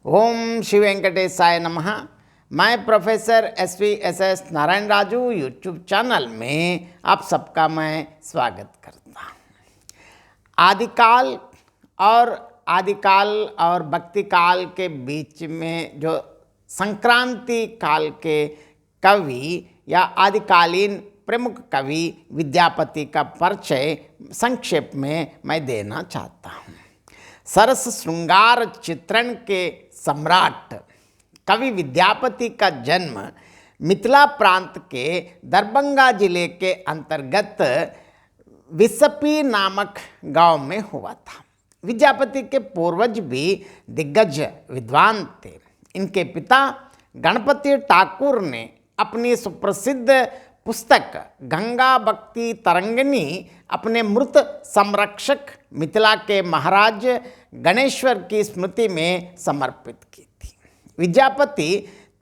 ओम श्री वेंकटेशाय नमः। मैं professor S Narayan Raju YouTube channel में आप सबका मैं स्वागत करता हूँ। आदिकाल और भक्ति काल के बीच में जो संक्रांति काल के कवि या आदिकालीन प्रमुख कवि विद्यापति का परिचय संक्षेप में मैं देना चाहता हूँ। सरस श्रृंगार चित्रण के सम्राट कवि विद्यापति का जन्म मिथिला प्रांत के दरभंगा जिले के अंतर्गत विसपी नामक गांव में हुआ था। विद्यापति के पूर्वज भी दिग्गज विद्वान थे। इनके पिता गणपति ठाकुर ने अपनी सुप्रसिद्ध पुस्तक गंगा भक्ति तरंगिणी अपने मृत संरक्षक मिथिला के महाराज गणेश्वर की स्मृति में समर्पित की थी। विद्यापति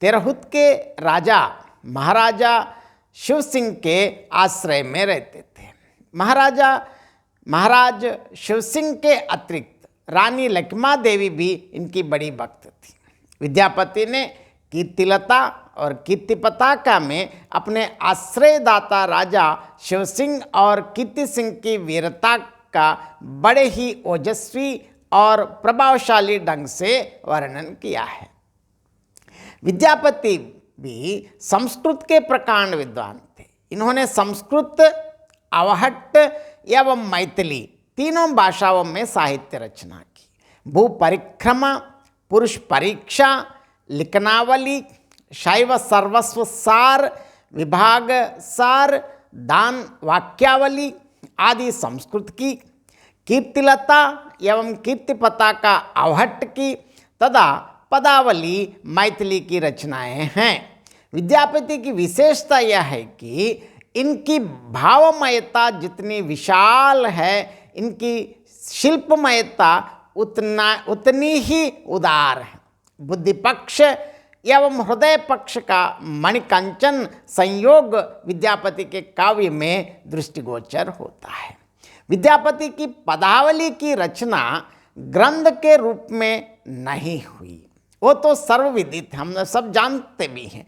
तिरहुत के राजा महाराजा शिव सिंह के आश्रय में रहते थे। महाराज शिव सिंह के अतिरिक्त रानी लक्ष्मा देवी भी इनकी बड़ी भक्त थी। विद्यापति ने कीर्तिलता और कीर्ति पताका में अपने आश्रयदाता राजा शिव सिंह और कीर्ति सिंह की वीरता का बड़े ही ओजस्वी और प्रभावशाली ढंग से वर्णन किया है। विद्यापति भी संस्कृत के प्रकांड विद्वान थे। इन्होंने संस्कृत, अवहट्ट एवं मैथिली तीनों भाषाओं में साहित्य रचना की। भू परिक्रमा, पुरुष परीक्षा, लिखनावली, शैव सर्वस्व सार, विभाग सार, दान वाक्यावली आदि संस्कृत की, कीर्तिलता एवं कीर्ति पताका अवहट्ट की तथा पदावली मैथिली की रचनाएं हैं। विद्यापति की विशेषता यह है कि इनकी भावमयता जितनी विशाल है, इनकी शिल्पमयता उतनी ही उदार है। बुद्धि पक्ष एवं हृदय पक्ष का मणिकंचन संयोग विद्यापति के काव्य में दृष्टिगोचर होता है। विद्यापति की पदावली की रचना ग्रंथ के रूप में नहीं हुई, वो तो सर्वविदित, हम सब जानते भी हैं।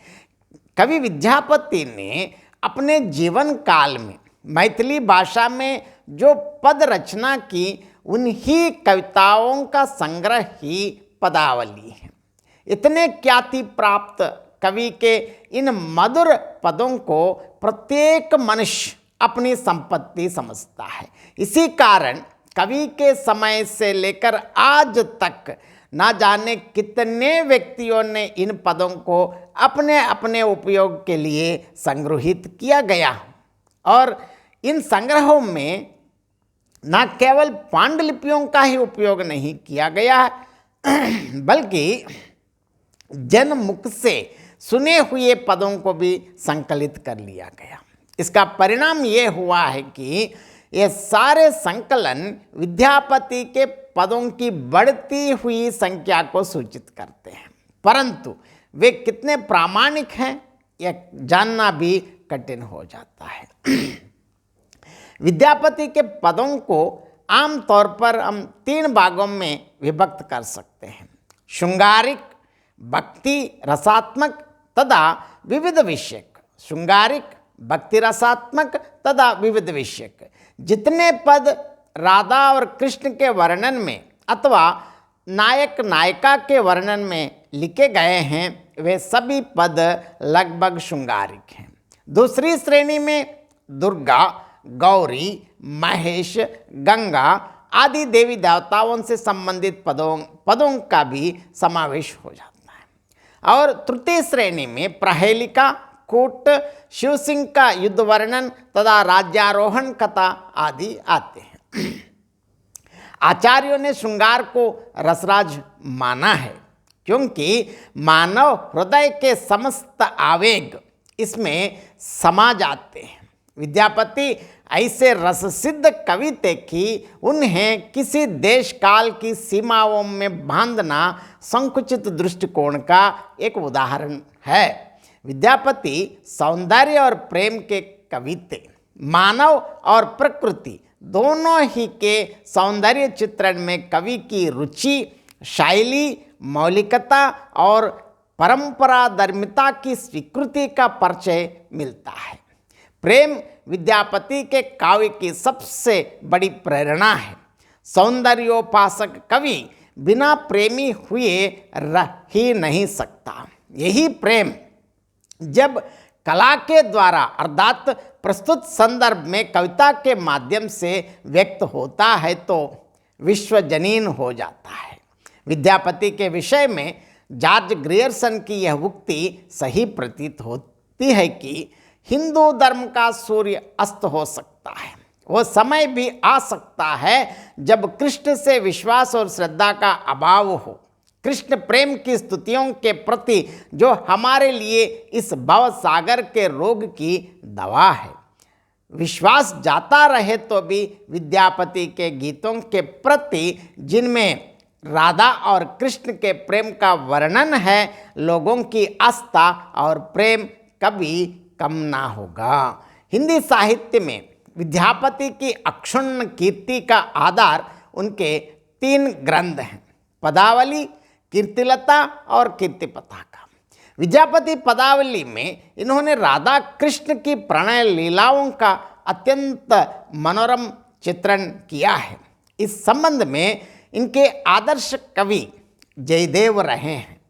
कवि विद्यापति ने अपने जीवन काल में मैथिली भाषा में जो पद रचना की, उन्हीं कविताओं का संग्रह ही पदावली है। इतने ख्याति प्राप्त कवि के इन मधुर पदों को प्रत्येक मनुष्य अपनी संपत्ति समझता है। इसी कारण कवि के समय से लेकर आज तक ना जाने कितने व्यक्तियों ने इन पदों को अपने अपने उपयोग के लिए संग्रहित किया गया। और इन संग्रहों में न केवल पांडुलिपियों का ही उपयोग नहीं किया गया बल्कि जनमुख से सुने हुए पदों को भी संकलित कर लिया गया। इसका परिणाम ये हुआ है कि ये सारे संकलन विद्यापति के पदों की बढ़ती हुई संख्या को सूचित करते हैं, परंतु वे कितने प्रामाणिक हैं यह जानना भी कठिन हो जाता है। विद्यापति के पदों को आमतौर पर हम तीन भागों में विभक्त कर सकते हैं: शृंगारिक, भक्ति रसात्मक तथा विविध विषयक। शृंगारिक, भक्ति रसात्मक तथा विविध विषयक। जितने पद राधा और कृष्ण के वर्णन में अथवा नायक नायिका के वर्णन में लिखे गए हैं, वे सभी पद लगभग शृंगारिक हैं। दूसरी श्रेणी में दुर्गा, गौरी, महेश, गंगा आदि देवी देवताओं से संबंधित पदों का भी समावेश हो जाता है। और तृतीय श्रेणी में प्रहेलिका, कूट, शिव सिंह का युद्ध वर्णन तथा राज्यारोहण कथा आदि आते हैं। आचार्यों ने श्रृंगार को रसराज माना है, क्योंकि मानव हृदय के समस्त आवेग इसमें समा जाते हैं। विद्यापति ऐसे रससिद्ध कवि थे कि उन्हें किसी देश काल की सीमाओं में बांधना संकुचित दृष्टिकोण का एक उदाहरण है। विद्यापति सौंदर्य और प्रेम के कवि थे। मानव और प्रकृति दोनों ही के सौंदर्य चित्रण में कवि की रुचि, शैली मौलिकता और परंपराधर्मिता की स्वीकृति का परिचय मिलता है। प्रेम विद्यापति के काव्य की सबसे बड़ी प्रेरणा है। सौंदर्योपासक कवि बिना प्रेमी हुए रह ही नहीं सकता। यही प्रेम जब कला के द्वारा अर्थात प्रस्तुत संदर्भ में कविता के माध्यम से व्यक्त होता है तो विश्वजनीन हो जाता है। विद्यापति के विषय में जॉर्ज ग्रियर्सन की यह उक्ति सही प्रतीत होती है कि हिंदू धर्म का सूर्य अस्त हो सकता है, वो समय भी आ सकता है जब कृष्ण से विश्वास और श्रद्धा का अभाव हो। कृष्ण प्रेम की स्तुतियों के प्रति जो हमारे लिए इस भव सागर के रोग की दवा है। विश्वास जाता रहे तो भी विद्यापति के गीतों के प्रति जिनमें राधा और कृष्ण के प्रेम का वर्णन है, लोगों की आस्था और प्रेम कभी कम ना होगा। हिंदी साहित्य में विद्यापति की अक्षुण्ण कीर्ति का आधार उनके 3 ग्रंथ हैं, पदावली, कीर्तिलता और कीर्तिपताका। विद्यापति पदावली में इन्होंने राधा कृष्ण की प्रणय लीलाओं का अत्यंत मनोरम चित्रण किया है। इस संबंध में इनके आदर्श कवि जयदेव रहे हैं।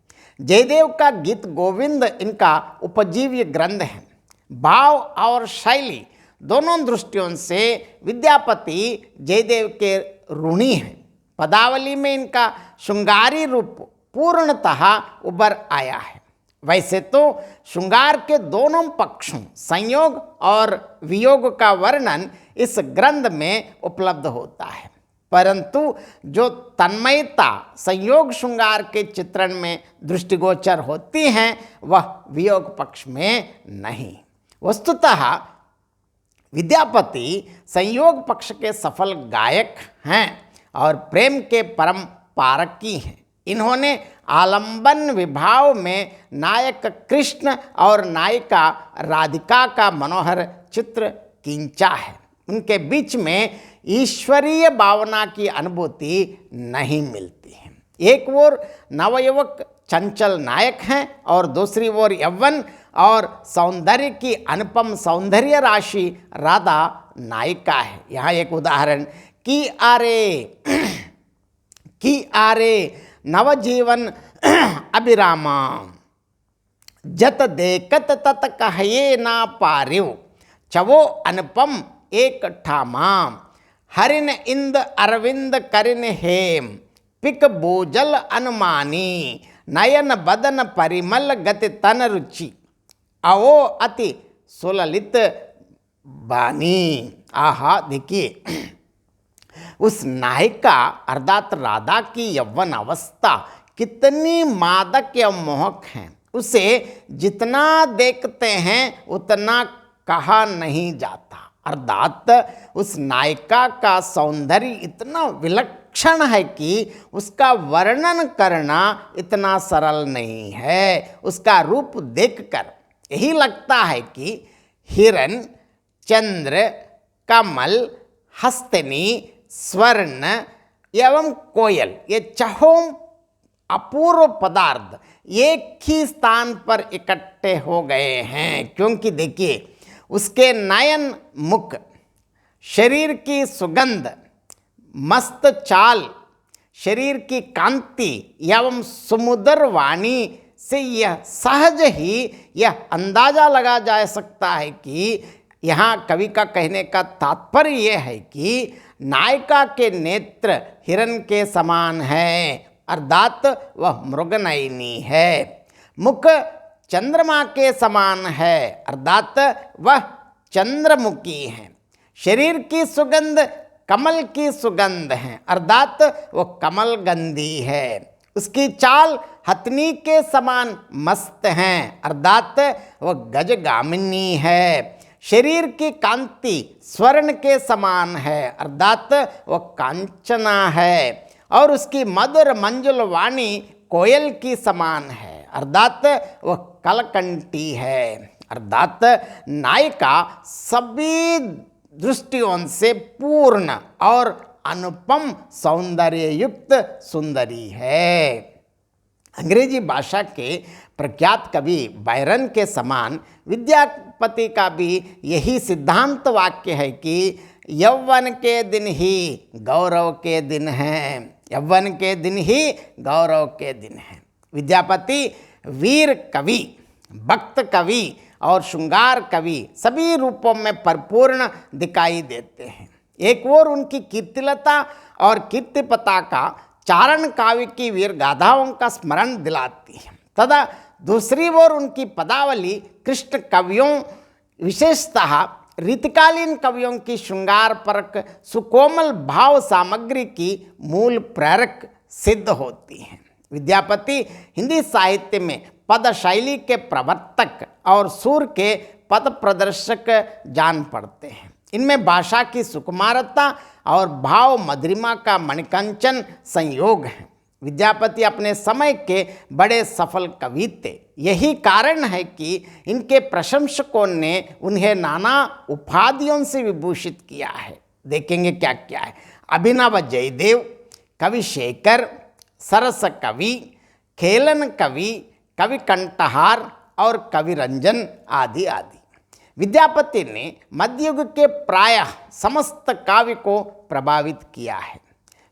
जयदेव का गीत गोविंद इनका उपजीव्य ग्रंथ है। भाव और शैली दोनों दृष्टियों से विद्यापति जयदेव के ऋणी हैं। पदावली में इनका श्रृंगारी रूप पूर्णतः उभर आया है। वैसे तो श्रृंगार के दोनों पक्षों संयोग और वियोग का वर्णन इस ग्रंथ में उपलब्ध होता है, परंतु जो तन्मयता संयोग श्रृंगार के चित्रण में दृष्टिगोचर होती हैं वह वियोग पक्ष में नहीं। वस्तुतः विद्यापति संयोग पक्ष के सफल गायक हैं और प्रेम के परम पारकी हैं। इन्होंने आलंबन विभाव में नायक कृष्ण और नायिका राधिका का मनोहर चित्र खींचा है। उनके बीच में ईश्वरीय भावना की अनुभूति नहीं मिलती है। एक ओर नवयुवक चंचल नायक हैं और दूसरी ओर यौवन और सौंदर्य की अनुपम सौंदर्य राशि राधा नायिका है। यहाँ एक उदाहरण की आरे नवजीवन अभिरामा जत देखत तत कहे ना पारिव चवो अनुपम एक ठामा हरिन इंद अरविंद करिन हेम पिक बोजल अनुमानी नयन बदन परिमल गति तन रुचि अवो अति सुललित बानी। आहा, देखिए उस नायिका अर्थात राधा की यौवन अवस्था कितनी मादक या मोहक है। उसे जितना देखते हैं उतना कहा नहीं जाता। अर्थात उस नायिका का सौंदर्य इतना विलक्षण है कि उसका वर्णन करना इतना सरल नहीं है। उसका रूप देखकर यही लगता है कि हिरण, चंद्र, कमल, हस्तिनी, स्वर्ण एवं कोयल ये चारों अपूर्व पदार्थ एक ही स्थान पर इकट्ठे हो गए हैं। क्योंकि देखिए उसके नयन, मुख, शरीर की सुगंध, मस्त चाल, शरीर की कांति एवं सुमुदर वाणी से यह सहज ही यह अंदाजा लगा जा सकता है कि यहाँ कवि का कहने का तात्पर्य यह है कि नायिका के नेत्र हिरण के समान है, अर्थात वह मृगनयनी है। मुख चंद्रमा के समान है, अर्थात वह चंद्रमुखी है। शरीर की सुगंध कमल की सुगंध है, अर्थात वह कमलगंधी है। उसकी चाल हथनी के समान मस्त हैं, अर्थात वह गजगामिनी है। शरीर की कांति स्वर्ण के समान है, अर्थात वह कांचना है। और उसकी मधुर मंजुल वाणी कोयल की समान है, अर्थात वह कलकंठी है। अर्थात नायिका सभी दृष्टियों से पूर्ण और अनुपम सौंदर्य युक्त सुंदरी है। अंग्रेजी भाषा के प्रख्यात कवि बायरन के समान विद्यापति का भी यही सिद्धांत वाक्य है कि यौवन के दिन ही गौरव के दिन हैं, यौवन के दिन ही गौरव के दिन हैं। विद्यापति वीर कवि, भक्त कवि और श्रृंगार कवि सभी रूपों में परिपूर्ण दिखाई देते हैं। एक ओर उनकी कीर्तिलता और कीर्ति पताका चारण काव्य की वीर गाथाओं का स्मरण दिलाती है, तथा दूसरी ओर उनकी पदावली कृष्ण कवियों, विशेषतः रीतिकालीन कवियों की श्रृंगार परक सुकोमल भाव सामग्री की मूल प्रेरक सिद्ध होती हैं। विद्यापति हिंदी साहित्य में पद शैली के प्रवर्तक और सुर के पद प्रदर्शक जान पड़ते हैं। इनमें भाषा की सुकुमारता और भाव मधुरिमा का मणिकंचन संयोग है। विद्यापति अपने समय के बड़े सफल कवि थे। यही कारण है कि इनके प्रशंसकों ने उन्हें नाना उपाधियों से विभूषित किया है। देखेंगे क्या क्या है। अभिनव जयदेव, कवि शेखर, सरस कवि, खेलन कवि, कवि कंठहार और कवि रंजन आदि आदि। विद्यापति ने मध्ययुग के प्रायः समस्त काव्य को प्रभावित किया है।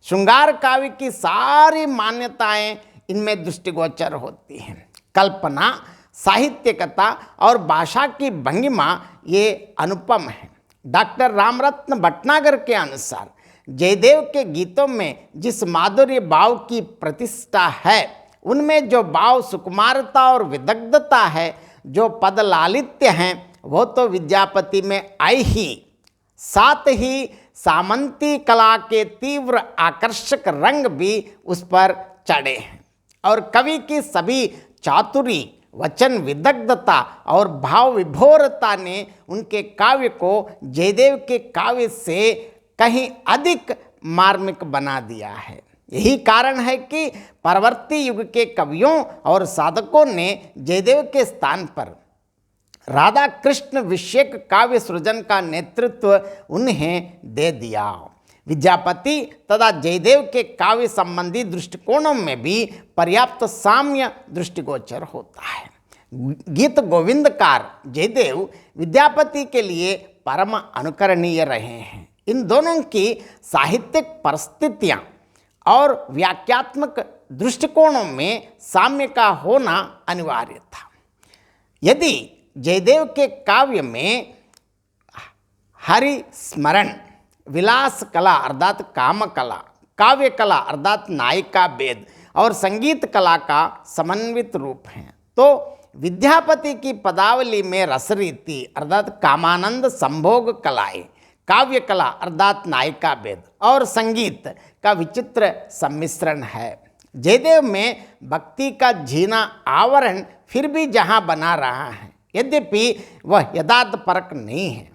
श्रृंगार काव्य की सारी मान्यताएं इनमें दृष्टिगोचर होती हैं। कल्पना, साहित्यिकता और भाषा की भंगिमा ये अनुपम है। डॉक्टर रामरत्न भटनागर के अनुसार जयदेव के गीतों में जिस माधुर्य भाव की प्रतिष्ठा है, उनमें जो भाव सुकुमारता और विदग्धता है, जो पद लालित्य हैं, वो तो विद्यापति में आई ही, साथ ही सामंती कला के तीव्र आकर्षक रंग भी उस पर चढ़े हैं। और कवि की सभी चातुरी, वचन विदग्धता और भाव विभोरता ने उनके काव्य को जयदेव के काव्य से कहीं अधिक मार्मिक बना दिया है। यही कारण है कि परवर्ती युग के कवियों और साधकों ने जयदेव के स्थान पर राधा कृष्ण विषयक काव्य सृजन का नेतृत्व उन्हें दे दिया। विद्यापति तथा जयदेव के काव्य संबंधी दृष्टिकोणों में भी पर्याप्त साम्य दृष्टिगोचर होता है। गीत गोविंदकार जयदेव विद्यापति के लिए परम अनुकरणीय रहे हैं। इन दोनों की साहित्यिक परिस्थितियाँ और व्याख्यात्मक दृष्टिकोणों में साम्य का होना अनिवार्य था। यदि जयदेव के काव्य में हरि स्मरण, विलास कला अर्थात काम कला, काव्य कला अर्थात नायिका भेद और संगीत कला का समन्वित रूप है, तो विद्यापति की पदावली में रसरीति अर्थात कामानंद संभोग कलाएं, काव्य कला अर्थात नायिका भेद और संगीत का विचित्र सम्मिश्रण है। जयदेव में भक्ति का झीना आवरण फिर भी जहाँ बना रहा है, यद्यपि वह यथार्थ परक नहीं है,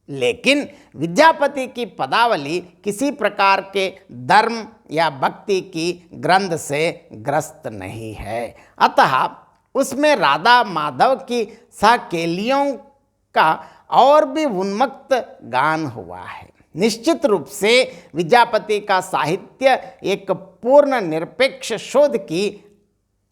लेकिन विद्यापति की पदावली किसी प्रकार के धर्म या भक्ति की ग्रंथ से ग्रस्त नहीं है। अतः उसमें राधा माधव की सहेलियों का और भी उन्मत्त गान हुआ है। निश्चित रूप से विद्यापति का साहित्य एक पूर्ण निरपेक्ष शोध की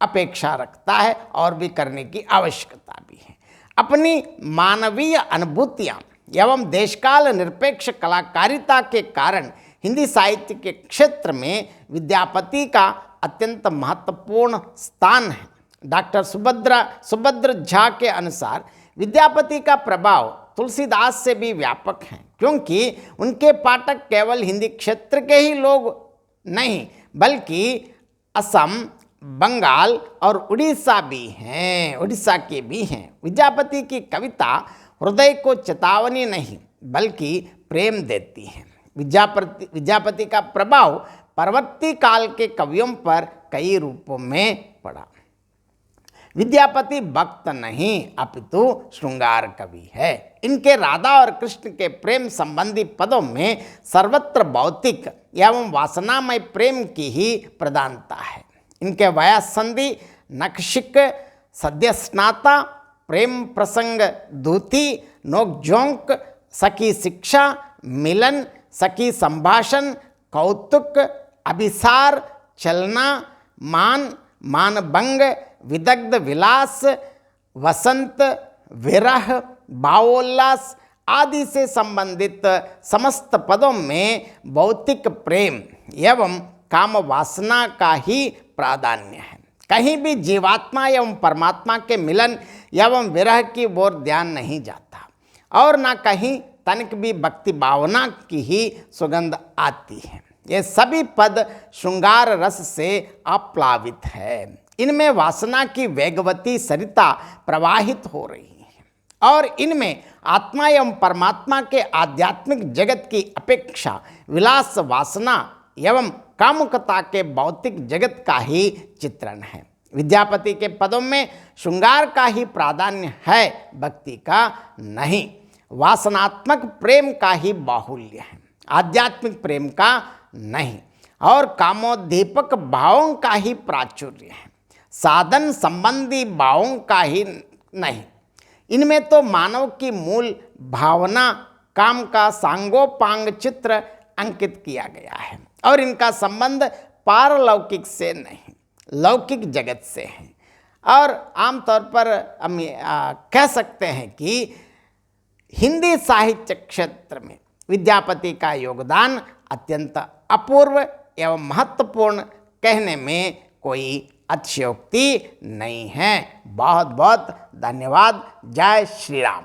अपेक्षा रखता है और भी करने की आवश्यकता भी है। अपनी मानवीय अनुभूतियाँ एवं देशकाल निरपेक्ष कलाकारिता के कारण हिंदी साहित्य के क्षेत्र में विद्यापति का अत्यंत महत्वपूर्ण स्थान है। डॉक्टर सुभद्र झा के अनुसार विद्यापति का प्रभाव तुलसीदास से भी व्यापक है, क्योंकि उनके पाठक केवल हिंदी क्षेत्र के ही लोग नहीं बल्कि असम, बंगाल और उड़ीसा के भी हैं। विद्यापति की कविता हृदय को चेतावनी नहीं बल्कि प्रेम देती है। विद्यापति का प्रभाव परवर्ती काल के कवियों पर कई रूपों में पड़ा। विद्यापति भक्त नहीं अपितु श्रृंगार कवि है। इनके राधा और कृष्ण के प्रेम संबंधी पदों में सर्वत्र भौतिक एवं वासनामय प्रेम की ही प्रधानता है। इनके वयस्संधि, नखशिक, सद्यस्नाता, प्रेम प्रसंग, दूती, नोकझोंक, सखी शिक्षा, मिलन, सखी संभाषण, कौतुक, अभिसार, चलना, मान, मानभंग, विदग्ध विलास, वसंत, विरह, भावोल्लास आदि से संबंधित समस्त पदों में भौतिक प्रेम एवं काम वासना का ही प्राधान्य है। कहीं भी जीवात्मा एवं परमात्मा के मिलन एवं विरह की ओर ध्यान नहीं जाता और न कहीं तनिक भी भक्ति भावना की ही सुगंध आती है। ये सभी पद श्रृंगार रस से आप्लावित है। इनमें वासना की वेगवती सरिता प्रवाहित हो रही है और इनमें आत्मा एवं परमात्मा के आध्यात्मिक जगत की अपेक्षा विलास वासना एवं कामुकता के भौतिक जगत का ही चित्रण है। विद्यापति के पदों में श्रृंगार का ही प्राधान्य है, भक्ति का नहीं। वासनात्मक प्रेम का ही बाहुल्य है, आध्यात्मिक प्रेम का नहीं। और कामोद्दीपक भावों का ही प्राचुर्य है, साधन संबंधी भावों का ही नहीं। इनमें तो मानव की मूल भावना काम का सांगोपांग चित्र अंकित किया गया है और इनका संबंध पारलौकिक से नहीं, लौकिक जगत से है। और आमतौर पर हम कह सकते हैं कि हिंदी साहित्य क्षेत्र में विद्यापति का योगदान अत्यंत अपूर्व एवं महत्वपूर्ण कहने में कोई अतिशयोक्ति नहीं है। बहुत बहुत धन्यवाद। जय श्री राम।